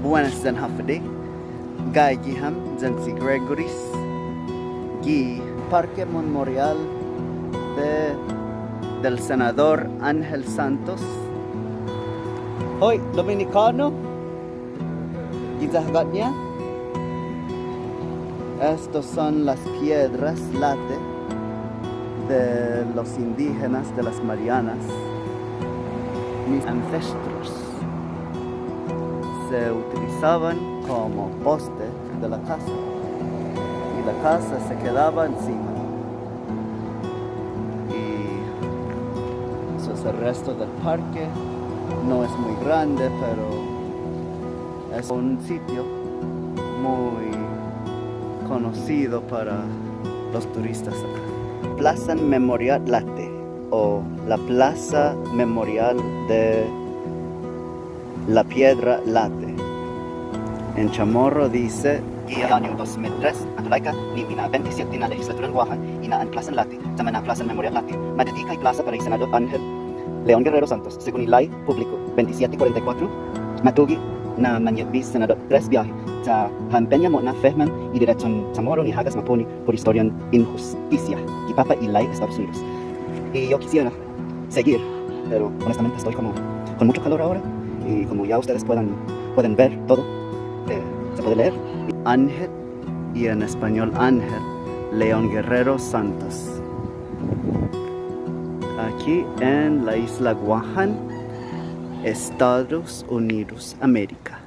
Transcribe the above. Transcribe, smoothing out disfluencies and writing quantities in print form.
buenas zen hafade, Guy Giham, Zensi Gregoris, Guy Parque Memorial del Senador Ángel Santos. Hoy, dominicano, Gizahagatnia. Estos son las piedras late de los indígenas de las Marianas. Mis ancestros se utilizaban como poste de la casa y la casa se quedaba encima. Y eso es el resto del parque. No es muy grande, pero es un sitio muy conocido para los turistas acá. Plaza Memorial Late, o la Plaza Memorial de la Piedra Late. En chamorro dice: y el año 2003, Atulaika, Nimina 27 en la legislatura en Guajan, y en Plaza Late, también en Plaza Memorial Late, Madedica y Plaza para el Senador Ángel León Guerrero Santos, según el ley público 2744, Matugi, na Mañetvis, Senador 3 viaje, ta Hampeña Mona Fehman y derecho en Chamorro ni Hagas Maponi por historia en injusticia, y Papa y ley Estados Unidos. Y yo quisiera seguir, pero honestamente estoy con mucho calor ahora, y como ya ustedes pueden ver todo, se puede leer. Ángel, y en español Ángel León Guerrero Santos. Aquí en la isla Guajan, Estados Unidos, América.